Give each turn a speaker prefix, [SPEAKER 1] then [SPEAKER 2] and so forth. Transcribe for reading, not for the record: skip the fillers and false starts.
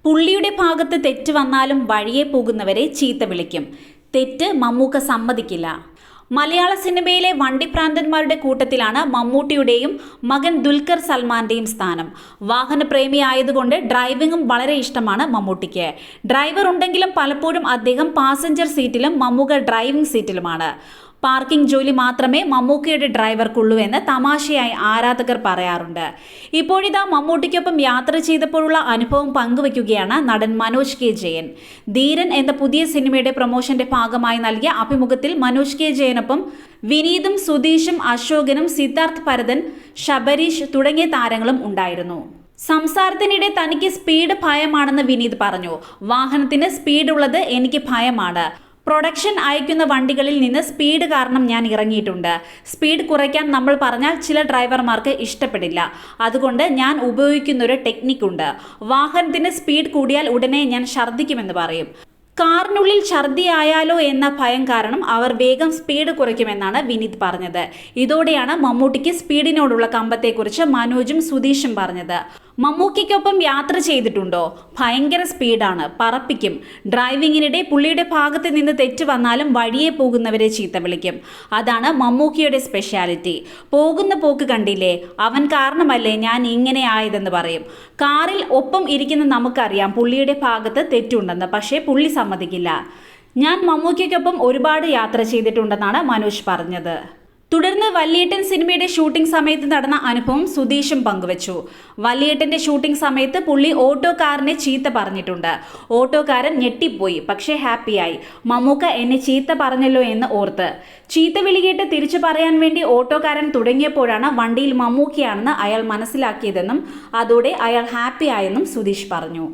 [SPEAKER 1] പുള്ളിയുടെ ഭാഗത്ത് തെറ്റ് വന്നാലും വഴിയെ പോകുന്നവരെ ചീത്ത വിളിക്കും. തെറ്റ് മമ്മൂക്ക സമ്മതിക്കില്ല. മലയാള സിനിമയിലെ വണ്ടിപ്രാന്തന്മാരുടെ കൂട്ടത്തിലാണ് മമ്മൂട്ടിയുടെയും മകൻ ദുൽഖർ സൽമാന്റെയും സ്ഥാനം. വാഹനപ്രേമി ആയതുകൊണ്ട് ഡ്രൈവിംഗും വളരെ ഇഷ്ടമാണ് മമ്മൂട്ടിക്ക്. ഡ്രൈവർ ഉണ്ടെങ്കിലും പലപ്പോഴും അദ്ദേഹം പാസഞ്ചർ സീറ്റിലും മമ്മൂക്ക ഡ്രൈവിംഗ് സീറ്റിലുമാണ്. പാർക്കിംഗ് ജോലി മാത്രമേ മമ്മൂക്കയുടെ ഡ്രൈവർക്കുള്ളൂ എന്ന് തമാശയായി ആരാധകർ പറയാറുണ്ട്. ഇപ്പോഴിതാ മമ്മൂട്ടിക്കൊപ്പം യാത്ര ചെയ്തപ്പോഴുള്ള അനുഭവം പങ്കുവയ്ക്കുകയാണ് നടൻ മനോജ് കെ ജയൻ. ധീരൻ എന്ന പുതിയ സിനിമയുടെ പ്രൊമോഷന്റെ ഭാഗമായി നൽകിയ അഭിമുഖത്തിൽ മനോജ് കെ ജയനൊപ്പം വിനീതും സുധീഷും അശോകനും സിദ്ധാർത്ഥ് ഭരതൻ, ശബരീഷ് തുടങ്ങിയ താരങ്ങളും ഉണ്ടായിരുന്നു. സംസാരത്തിനിടെ തനിക്ക് സ്പീഡ് ഭയമാണെന്ന് വിനീത് പറഞ്ഞു. വാഹനത്തിന് സ്പീഡുള്ളത് എനിക്ക് ഭയമാണ്. പ്രൊഡക്ഷൻ അയക്കുന്ന വണ്ടികളിൽ നിന്ന് സ്പീഡ് കാരണം ഞാൻ ഇറങ്ങിയിട്ടുണ്ട്. സ്പീഡ് കുറയ്ക്കാൻ നമ്മൾ പറഞ്ഞാൽ ചില ഡ്രൈവർമാർക്ക് ഇഷ്ടപ്പെടില്ല. അതുകൊണ്ട് ഞാൻ ഉപയോഗിക്കുന്നൊരു ടെക്നിക്കുണ്ട്. വാഹനത്തിന് സ്പീഡ് കൂടിയാൽ ഉടനെ ഞാൻ ഛർദ്ദിക്കുമെന്ന് പറയും. കാറിനുള്ളിൽ ഛർദിയായാലോ എന്ന ഭയം കാരണം അവർ വേഗം സ്പീഡ് കുറയ്ക്കുമെന്നാണ് വിനീത് പറഞ്ഞത്. ഇതോടെയാണ് മമ്മൂട്ടിക്ക് സ്പീഡിനോടുള്ള കമ്പത്തെക്കുറിച്ച് മനോജും സുധീഷും പറഞ്ഞത്. മമ്മൂക്കിക്കൊപ്പം യാത്ര ചെയ്തിട്ടുണ്ടോ? ഭയങ്കര സ്പീഡാണ്, പറപ്പിക്കും. ഡ്രൈവിങ്ങിനിടെ പുള്ളിയുടെ ഭാഗത്ത് നിന്ന് തെറ്റ് വന്നാലും വഴിയെ പോകുന്നവരെ ചീത്ത വിളിക്കും. അതാണ് മമ്മൂക്കിയുടെ സ്പെഷ്യാലിറ്റി. പോകുന്ന പോക്ക് കണ്ടില്ലേ, അവൻ കാരണമല്ലേ ഞാൻ ഇങ്ങനെ ആയതെന്ന് പറയും. കാറിൽ ഒപ്പം ഇരിക്കുന്ന നമുക്കറിയാം പുള്ളിയുടെ ഭാഗത്ത് തെറ്റുണ്ടെന്ന്, പക്ഷേ പുള്ളി സമ്മതിക്കില്ല. ഞാൻ മമ്മൂക്കിക്കൊപ്പം ഒരുപാട് യാത്ര ചെയ്തിട്ടുണ്ടെന്നാണ് മനോജ് പറഞ്ഞത്. തുടർന്ന് വല്യേട്ടൻ സിനിമയുടെ ഷൂട്ടിംഗ് സമയത്ത് നടന്ന അനുഭവം സുധീഷും പങ്കുവച്ചു. വല്യേട്ടന്റെ ഷൂട്ടിംഗ് സമയത്ത് പുള്ളി ഓട്ടോക്കാരനെ ചീത്ത പറഞ്ഞിട്ടുണ്ട്. ഓട്ടോക്കാരൻ ഞെട്ടിപ്പോയി, പക്ഷേ ഹാപ്പിയായി. മമ്മൂക്ക എന്നെ ചീത്ത പറഞ്ഞല്ലോ എന്ന് ഓർത്ത്. ചീത്ത വിളി കേട്ട് തിരിച്ചു പറയാൻ വേണ്ടി ഓട്ടോക്കാരൻ തുടങ്ങിയപ്പോഴാണ് വണ്ടിയിൽ മമ്മൂക്കയാണെന്ന് അയാൾ മനസ്സിലാക്കിയതെന്നും അതോടെ അയാൾ ഹാപ്പിയായെന്നും സുധീഷ് പറഞ്ഞു.